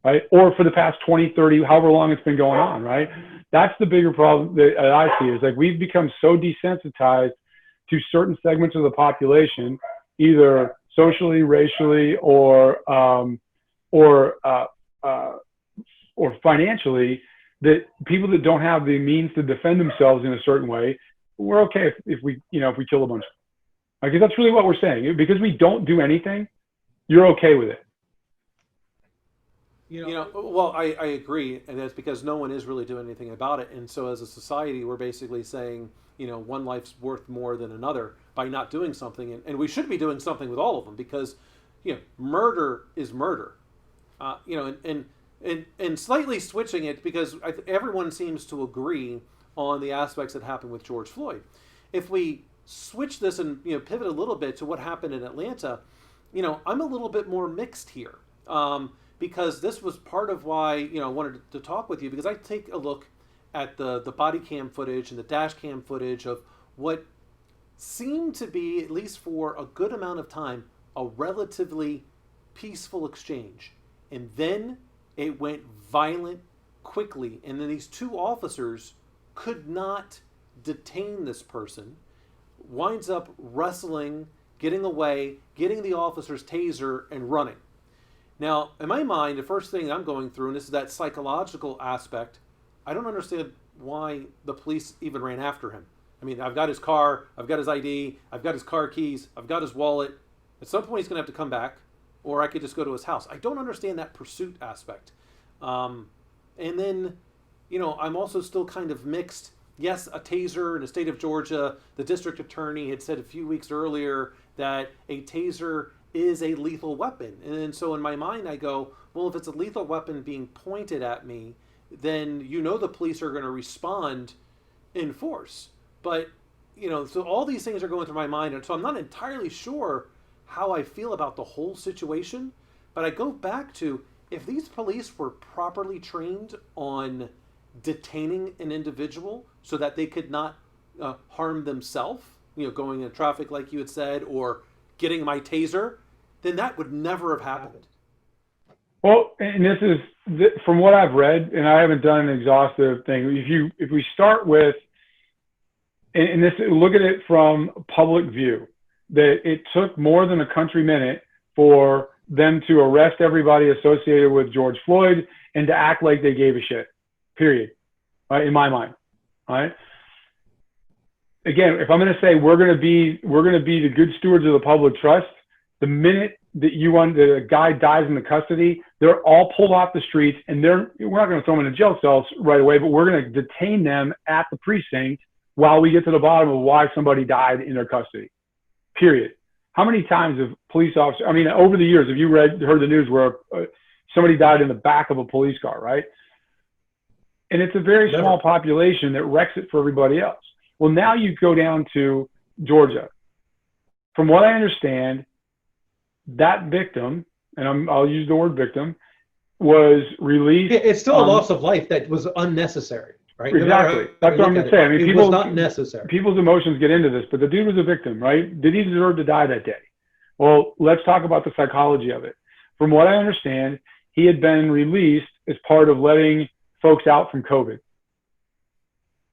right? Or for the past 20, 30, however long it's been going on, right? That's the bigger problem that I see, is like we've become so desensitized to certain segments of the population, either socially, racially, or financially, that people that don't have the means to defend themselves in a certain way, we're okay if we kill a bunch of them. Because that's really what we're saying. Because we don't do anything, you're okay with it. Well, I agree, and that's because no one is really doing anything about it. And so as a society, we're basically saying, one life's worth more than another by not doing something. And we should be doing something with all of them, because, murder is murder. And slightly switching it, because everyone seems to agree on the aspects that happened with George Floyd. If we switch this and pivot a little bit to what happened in Atlanta, I'm a little bit more mixed here, because this was part of why I wanted to talk with you, because I take a look at the body cam footage and the dash cam footage of what seemed to be, at least for a good amount of time, a relatively peaceful exchange, and then it went violent quickly, and then these two officers could not detain this person, winds up wrestling, getting away, getting the officer's taser, and running. Now, in my mind, the first thing I'm going through, and this is that psychological aspect, I don't understand why the police even ran after him. I mean, I've got his car, I've got his ID, I've got his car keys, I've got his wallet. At some point he's going to have to come back, or I could just go to his house. I don't understand that pursuit aspect. And then, I'm also still kind of mixed. Yes, a taser in the state of Georgia, the district attorney had said a few weeks earlier that a taser is a lethal weapon. And so in my mind, I go, well, if it's a lethal weapon being pointed at me, then the police are going to respond in force. But, so all these things are going through my mind. And so I'm not entirely sure how I feel about the whole situation. But I go back to, if these police were properly trained on detaining an individual so that they could not harm themselves, going in traffic like you had said, or getting my taser, then that would never have happened. Well, and this is from what I've read, and I haven't done an exhaustive thing. If we start with, and this, look at it from public view, that it took more than a country minute for them to arrest everybody associated with George Floyd and to act like they gave a shit, period, right, in my mind, right? Again, if I'm going to say we're going to be the good stewards of the public trust, the minute that that a guy dies in the custody, they're all pulled off the streets, and we're not going to throw them in the jail cells right away, but we're going to detain them at the precinct while we get to the bottom of why somebody died in their custody, period. How many times have police officers, over the years, have you heard the news where somebody died in the back of a police car, right? And it's a very small population that wrecks it for everybody else. Well, now you go down to Georgia. From what I understand, that victim, and I'll use the word victim, was released. It's still a loss of life that was unnecessary, right? Exactly. That's what I'm going to say. It was not necessary. People's emotions get into this, but the dude was a victim, right? Did he deserve to die that day? Well, let's talk about the psychology of it. From what I understand, he had been released as part of letting folks out from COVID,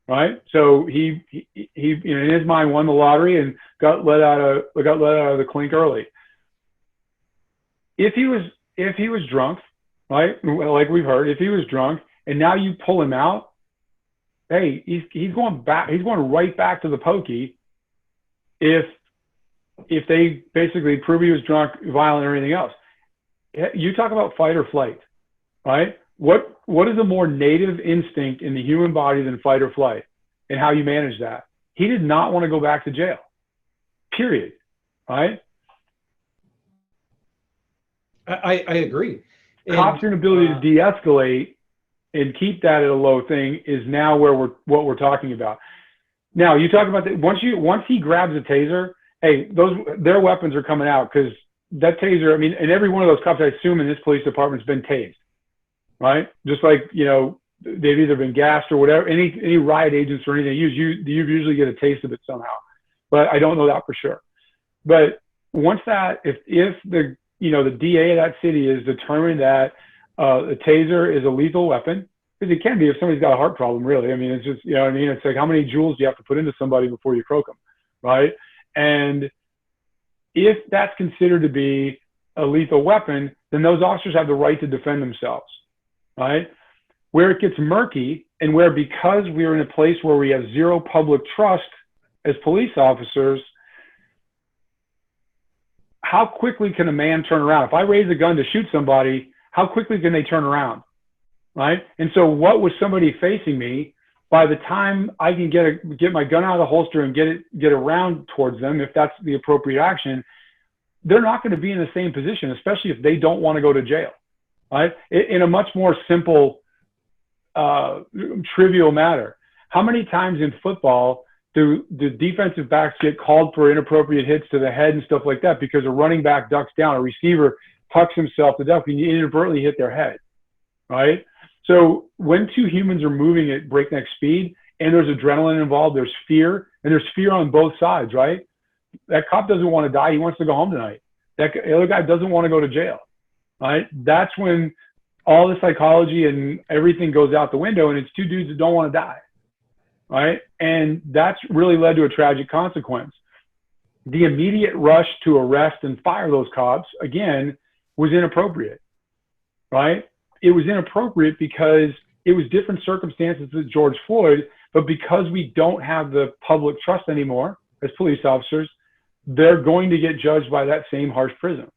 right? So he in his mind won the lottery and got let out of the clink early. If he was drunk, right? Like we've heard, if he was drunk and now you pull him out, hey, he's going back. He's going right back to the pokey. If they basically prove he was drunk, violent, or anything else, you talk about fight or flight, right? What is a more native instinct in the human body than fight or flight, and how you manage that? He did not want to go back to jail, period, right? I agree. Cops' ability to de-escalate and keep that at a low thing is now what we're talking about. Now you talk about that once he grabs a taser, hey, their weapons are coming out, because that taser, and every one of those cops, I assume, in this police department's been tased, right? Just like, they've either been gassed or whatever. Any riot agents or anything, you usually get a taste of it somehow, but I don't know that for sure. But once that, if the DA of that city is determined that a taser is a lethal weapon, because it can be if somebody's got a heart problem, really. I mean, it's just, it's like, how many joules do you have to put into somebody before you croak them, right? And if that's considered to be a lethal weapon, then those officers have the right to defend themselves, right? Where it gets murky, and where, because we're in a place where we have zero public trust as police officers, how quickly can a man turn around? If I raise a gun to shoot somebody, how quickly can they turn around, right? And so what was somebody facing me, by the time I can get my gun out of the holster and get around towards them, if that's the appropriate action, they're not going to be in the same position, especially if they don't want to go to jail, right? In a much more simple, trivial matter. How many times in football do the defensive backs get called for inappropriate hits to the head and stuff like that because a running back ducks down, a receiver tucks himself to duck, and you inadvertently hit their head, right? So when two humans are moving at breakneck speed and there's adrenaline involved, there's fear, and there's fear on both sides, right? That cop doesn't want to die. He wants to go home tonight. That other guy doesn't want to go to jail, right? That's when all the psychology and everything goes out the window, and it's two dudes that don't want to die, right? And that's really led to a tragic consequence. The immediate rush to arrest and fire those cops, again, was inappropriate, right? It was inappropriate because it was different circumstances with George Floyd, but because we don't have the public trust anymore as police officers, they're going to get judged by that same harsh prism,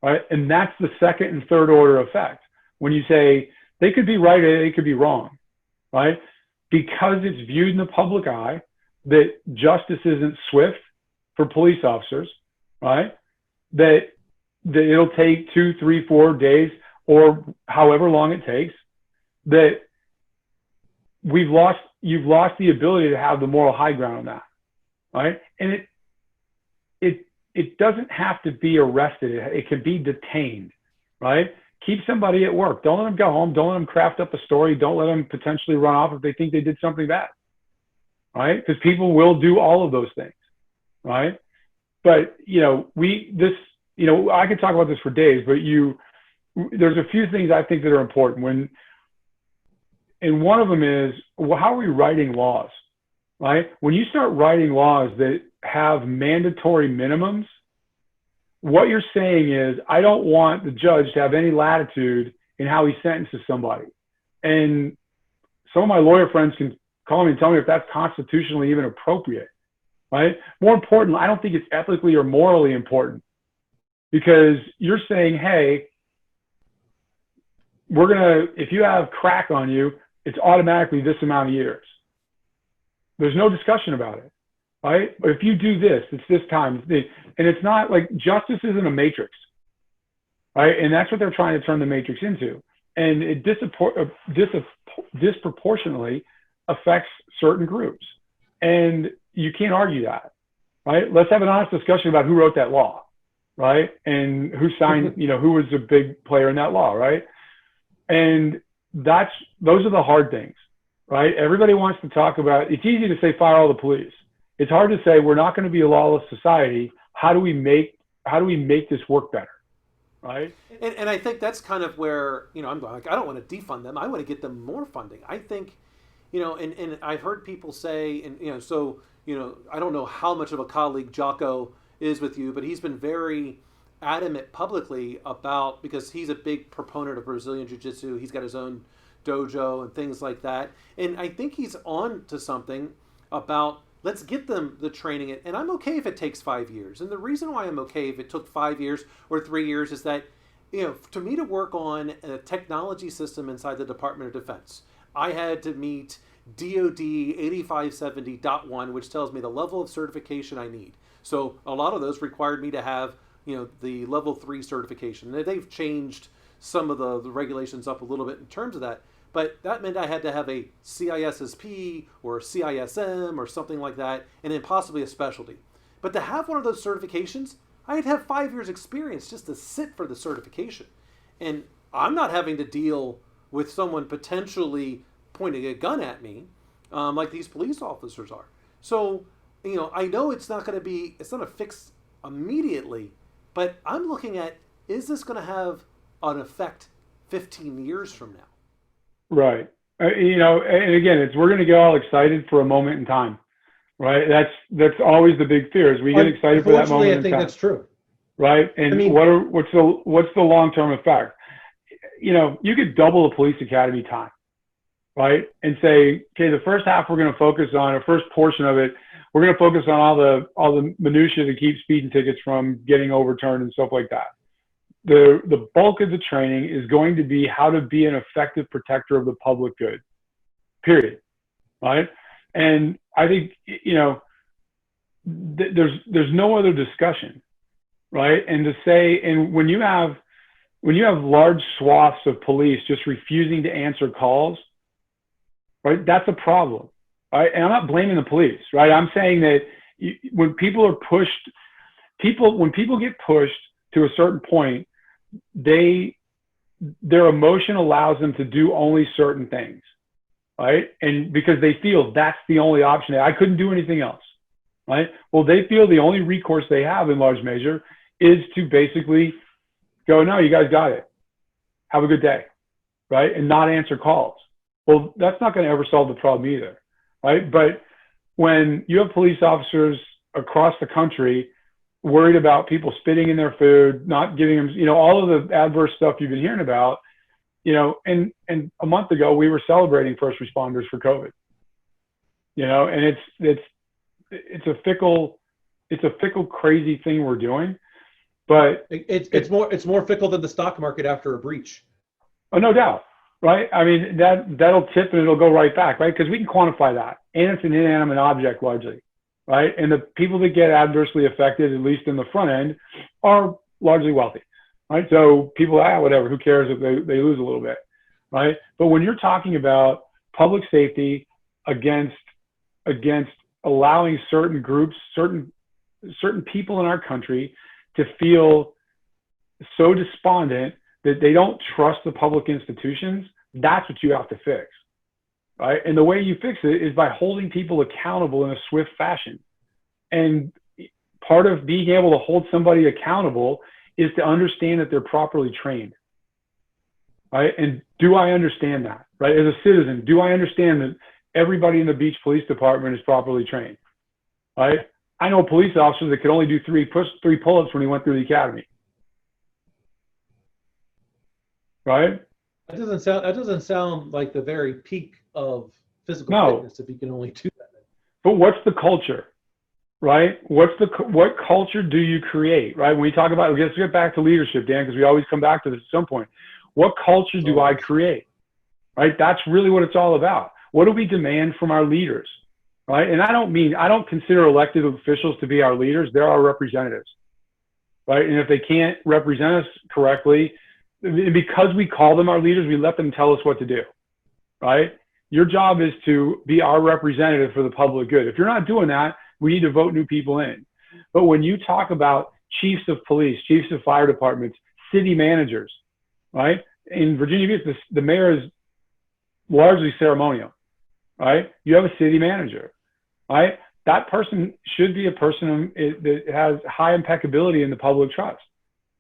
right? And that's the second and third order effect. When you say they could be right or they could be wrong, right? Because it's viewed in the public eye that justice isn't swift for police officers, right? That it'll take 2, 3, 4 days or however long it takes, that you've lost the ability to have the moral high ground on that, right? And it doesn't have to be arrested. It can be detained, right? Keep somebody at work. Don't let them go home. Don't let them craft up a story. Don't let them potentially run off if they think they did something bad, right? Because people will do all of those things, right? But, I could talk about this for days, but there's a few things I think that are important. And one of them is, well, how are we writing laws, right? When you start writing laws that have mandatory minimums, what you're saying is, I don't want the judge to have any latitude in how he sentences somebody. And some of my lawyer friends can call me and tell me if that's constitutionally even appropriate, right? More important, I don't think it's ethically or morally important, because you're saying, hey, if you have crack on you, it's automatically this amount of years. There's no discussion about it, right? But if you do this, it's this time. And it's not like, justice isn't a matrix, right? And that's what they're trying to turn the matrix into. And it disproportionately affects certain groups. And you can't argue that, right? Let's have an honest discussion about who wrote that law, right? And who signed, who was a big player in that law, right? And those are the hard things, right? Everybody wants to talk about, it's easy to say fire all the police. It's hard to say we're not going to be a lawless society. How do we make this work better, right? And I think that's kind of where, I'm going, like, I don't want to defund them. I want to get them more funding. I think, and I've heard people say, and, I don't know how much of a colleague Jocko is with you, but he's been very adamant publicly about, because he's a big proponent of Brazilian Jiu-Jitsu. He's got his own dojo and things like that. And I think he's on to something about, let's get them the training. And I'm okay if it takes 5 years. And the reason why I'm okay if it took 5 years or 3 years is that, to me to work on a technology system inside the Department of Defense, I had to meet DOD 8570.1, which tells me the level of certification I need. So a lot of those required me to have, the level 3 certification. They've changed some of the regulations up a little bit in terms of that. But that meant I had to have a CISSP or a CISM or something like that, and then possibly a specialty. But to have one of those certifications, I'd have 5 years experience just to sit for the certification. And I'm not having to deal with someone potentially pointing a gun at me like these police officers are. So, I know it's not a fix immediately, But I'm looking at, is this going to have an effect 15 years from now? Right. And again, we're going to get all excited for a moment in time, right? That's always the big fear, is we get excited for that moment in time. I think that's true. Right. And what's the long-term effect? You could double the police academy time, right? And say, okay, the first half we're going to focus on, or first portion of it, we're going to focus on all the minutiae that keep speeding tickets from getting overturned and stuff like that. The bulk of the training is going to be how to be an effective protector of the public good, period, right? And I think, there's no other discussion, right? And when you have large swaths of police just refusing to answer calls, right, that's a problem, right? And I'm not blaming the police, right? I'm saying that when people get pushed to a certain point, their emotion allows them to do only certain things, right? And because they feel that's the only option, I couldn't do anything else, right? Well, they feel the only recourse they have in large measure is to basically go, no, you guys got it. Have a good day, right? And not answer calls. Well, that's not going to ever solve the problem either, right? But when you have police officers across the country worried about people spitting in their food, not giving them, all of the adverse stuff you've been hearing about, and a month ago we were celebrating first responders for COVID, and it's a fickle, crazy thing we're doing, but it's more fickle than the stock market after a breach. Oh, no doubt. Right. I mean, that'll tip and it'll go right back, right? Because we can quantify that. And it's an inanimate object largely. Right. And the people that get adversely affected, at least in the front end, are largely wealthy. Right. So people, whatever, who cares if they lose a little bit. Right. But when you're talking about public safety against allowing certain groups, certain people in our country to feel so despondent that they don't trust the public institutions, that's what you have to fix, right? And the way you fix it is by holding people accountable in a swift fashion. And part of being able to hold somebody accountable is to understand that they're properly trained, right? And do I understand that, right? As a citizen, do I understand that everybody in the Beach Police Department is properly trained, right? I know a police officer that could only do three pull-ups when he went through the academy. Right? That doesn't sound like the very peak of physical fitness if you can only do that. But what's the culture? Right? What culture do you create? Right? When we talk about, let's get back to leadership, Dan, because we always come back to this at some point. What culture do I create? Right? That's really what it's all about. What do we demand from our leaders? Right? And I don't consider elected officials to be our leaders. They're our representatives. Right? And if they can't represent us correctly, because we call them our leaders, we let them tell us what to do, right? Your job is to be our representative for the public good. If you're not doing that, we need to vote new people in. But when you talk about chiefs of police, chiefs of fire departments, city managers, right? In Virginia Beach, the mayor is largely ceremonial, right? You have a city manager, right? That person should be a person that has high impeccability in the public trust,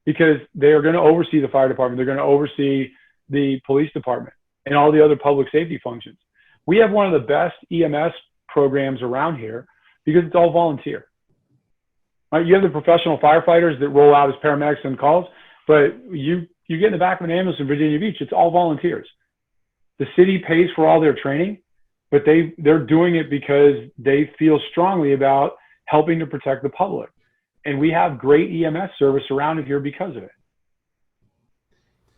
because they are going to oversee the fire department. They're going to oversee the police department and all the other public safety functions. We have one of the best EMS programs around here because it's all volunteer. Right? You have the professional firefighters that roll out as paramedics and calls, but you get in the back of an ambulance in Virginia Beach, it's all volunteers. The city pays for all their training, but they're doing it because they feel strongly about helping to protect the public. And we have great EMS service around here because of it.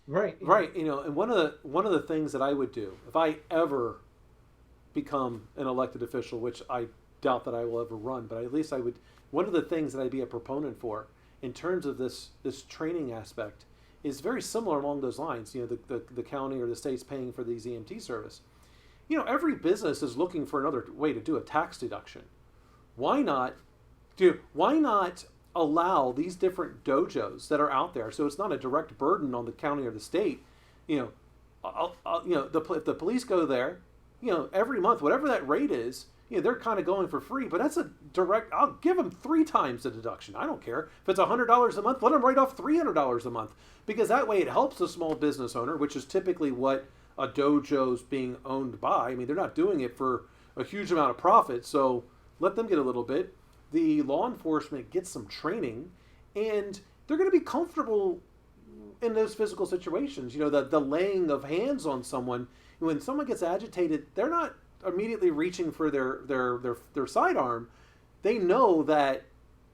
Right. And one of the things that I would do if I ever become an elected official, which I doubt that I will ever run, but at least I would. One of the things that I'd be a proponent for in terms of this training aspect is very similar along those lines. The county or the state's paying for these EMT service. Every business is looking for another way to do a tax deduction. Why not allow these different dojos that are out there, so it's not a direct burden on the county or the state? If the police go there, every month, whatever that rate is, they're kind of going for free, but that's a direct, I'll give them 3 times the deduction. I don't care. If it's $100 a month, let them write off $300 a month, because that way it helps the small business owner, which is typically what a dojo's being owned by. I mean, they're not doing it for a huge amount of profit, so let them get a little bit. The law enforcement gets some training, and they're going to be comfortable in those physical situations. The laying of hands on someone, when someone gets agitated, they're not immediately reaching for their sidearm. They know that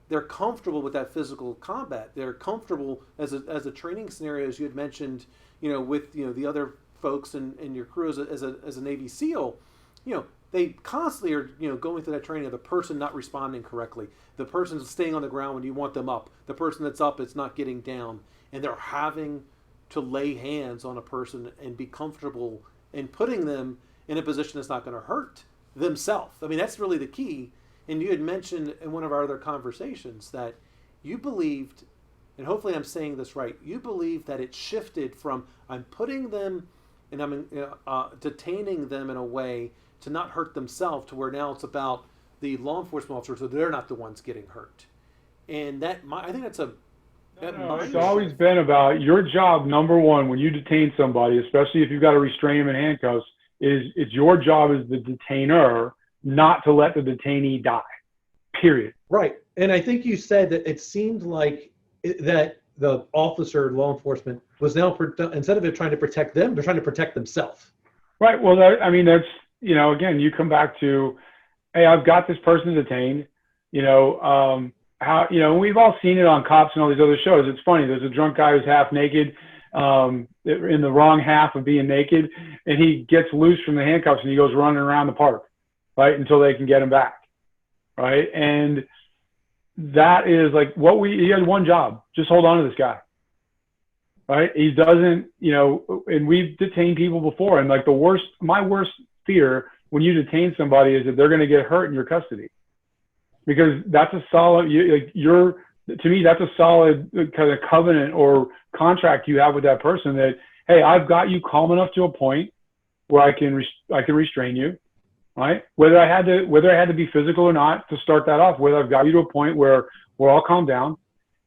they're comfortable with that physical combat. They're comfortable as a training scenario, as you had mentioned, with the other folks in your crew as a Navy SEAL. They constantly are going through that training of the person not responding correctly, the person staying on the ground when you want them up, the person that's up is not getting down, and they're having to lay hands on a person and be comfortable in putting them in a position that's not going to hurt themselves. I mean, that's really the key. And you had mentioned in one of our other conversations that you believed, and hopefully I'm saying this right, you believe that it shifted from I'm putting them and I'm detaining them in a way to not hurt themselves, to where now it's about the law enforcement officers, so they're not the ones getting hurt. And I think that's it's always been about your job. Number one, when you detain somebody, especially if you've got to restrain them in handcuffs, it's your job as the detainer not to let the detainee die, period. Right. And I think you said that it seemed like that the officer, law enforcement, was now, instead of it trying to protect them, they're trying to protect themselves. Right. Well, that's, again, you come back to, hey, I've got this person detained, how, we've all seen it on Cops and all these other shows. It's funny. There's a drunk guy who's half naked, in the wrong half of being naked, and he gets loose from the handcuffs and he goes running around the park, right, until they can get him back, right? And that is like he has one job, just hold on to this guy, right? He doesn't, and we've detained people before, and like my worst fear when you detain somebody is that they're going to get hurt in your custody, because that's a solid, to me, that's a solid kind of covenant or contract you have with that person that, hey, I've got you calm enough to a point where I can restrain you, right? Whether I had to be physical or not to start that off, whether I've got you to a point where we're all calmed down,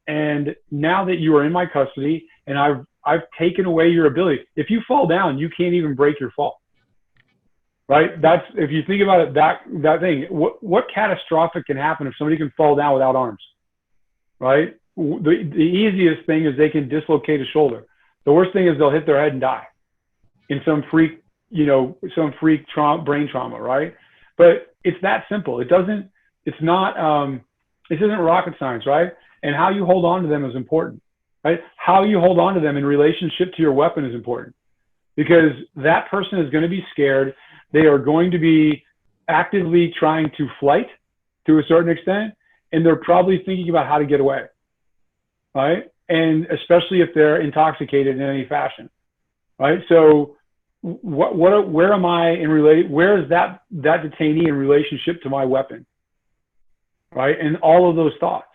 and now that you are in my custody and I've taken away your ability. If you fall down, you can't even break your fall, right? That's, if you think about it, that thing. What catastrophic can happen if somebody can fall down without arms? Right? The easiest thing is they can dislocate a shoulder. The worst thing is they'll hit their head and die in some freak brain trauma, right? But it's that simple. This isn't rocket science, right? And how you hold on to them is important, right? How you hold on to them in relationship to your weapon is important, because that person is going to be scared. They are going to be actively trying to flight to a certain extent, and they're probably thinking about how to get away, right? And especially if they're intoxicated in any fashion, right? So where am I where is that detainee in relationship to my weapon, right? And all of those thoughts,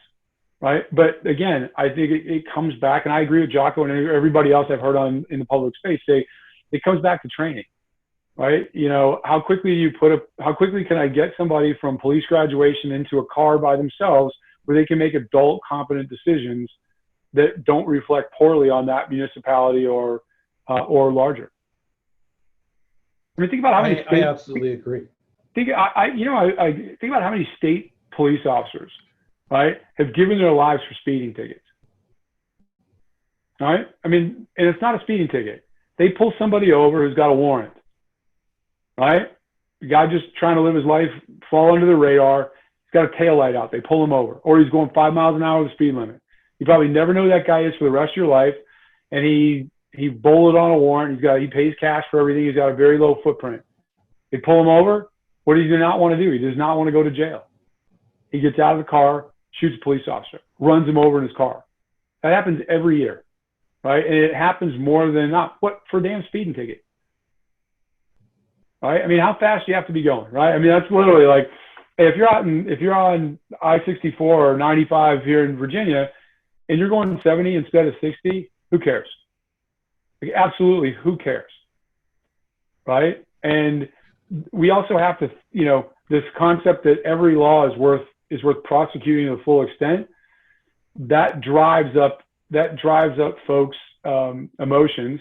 right? But again, I think it comes back, and I agree with Jocko and everybody else I've heard in the public space say, it comes back to training. Right? How quickly can I get somebody from police graduation into a car by themselves where they can make adult, competent decisions that don't reflect poorly on that municipality or larger? I mean, think about how many I absolutely agree. I think about how many state police officers, right, have given their lives for speeding tickets. Right? I mean, and it's not a speeding ticket. They pull somebody over who's got a warrant. Right? The guy just trying to live his life, fall under the radar. He's got a tail light out. They pull him over. Or he's going 5 miles an hour with the speed limit. You probably never know who that guy is for the rest of your life. And he bowled on a warrant. He pays cash for everything. He's got a very low footprint. They pull him over. What does he not want to do? He does not want to go to jail. He gets out of the car, shoots a police officer, runs him over in his car. That happens every year. Right? And it happens more than not. What for a damn speeding ticket? Right? I mean, how fast do you have to be going, right? I mean, that's literally like, if you're on I-64 or 95 here in Virginia, and you're going 70 instead of 60, who cares? Like, absolutely, who cares, right? And we also have to, this concept that every law is worth prosecuting to the full extent, that drives up folks' emotions,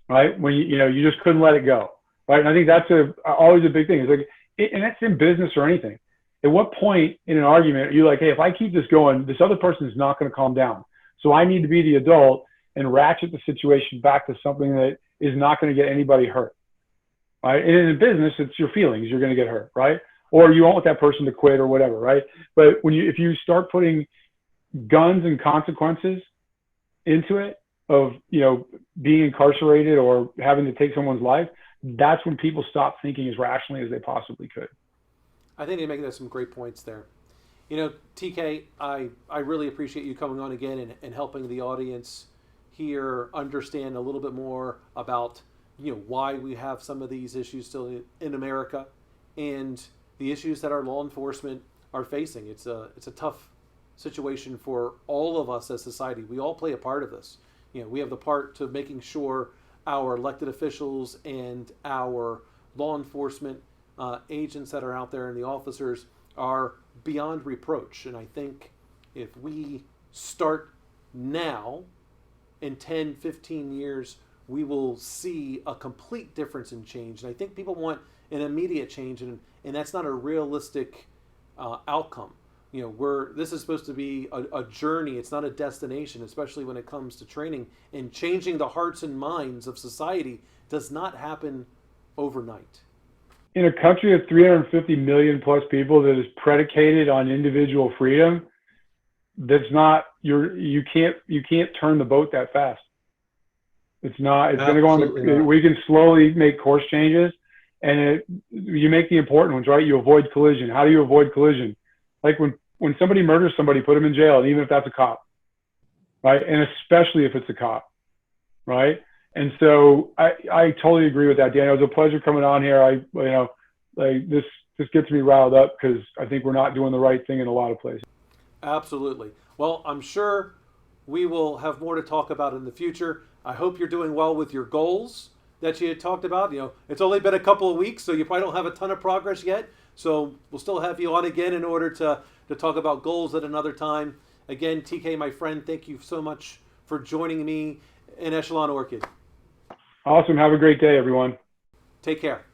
right? When you just couldn't let it go, right? And I think that's always a big thing. It's like, and that's in business or anything. At what point in an argument are you like, hey, if I keep this going, this other person is not going to calm down. So I need to be the adult and ratchet the situation back to something that is not going to get anybody hurt, right? And in business, it's your feelings. You're going to get hurt, right? Or you want that person to quit or whatever, right? But if you start putting guns and consequences into it of, being incarcerated or having to take someone's life, that's when people stop thinking as rationally as they possibly could. I think you're making some great points there. TK, I really appreciate you coming on again and helping the audience here understand a little bit more about, why we have some of these issues still in America and the issues that our law enforcement are facing. It's a tough situation for all of us as society. We all play a part of this. We have the part to making sure our elected officials and our law enforcement agents that are out there and the officers are beyond reproach. And I think if we start now, in 10, 15 years, we will see a complete difference in change. And I think people want an immediate change, and that's not a realistic outcome. This is supposed to be a journey. It's not a destination, especially when it comes to training. And changing the hearts and minds of society does not happen overnight. In a country of 350 million plus people that is predicated on individual freedom, you can't turn the boat that fast. It's going to go on. We can slowly make course changes, and you make the important ones, right? You avoid collision. How do you avoid collision? Like when somebody murders somebody, put them in jail, and even if that's a cop, right? And especially if it's a cop, right? And so I totally agree with that, Dan. It was a pleasure coming on here. This gets me riled up because I think we're not doing the right thing in a lot of places. Absolutely. Well, I'm sure we will have more to talk about in the future. I hope you're doing well with your goals that you had talked about. It's only been a couple of weeks, so you probably don't have a ton of progress yet. So we'll still have you on again in order to talk about goals at another time. Again, TK, my friend, thank you so much for joining me in EchelonOrchid. Awesome. Have a great day, everyone. Take care.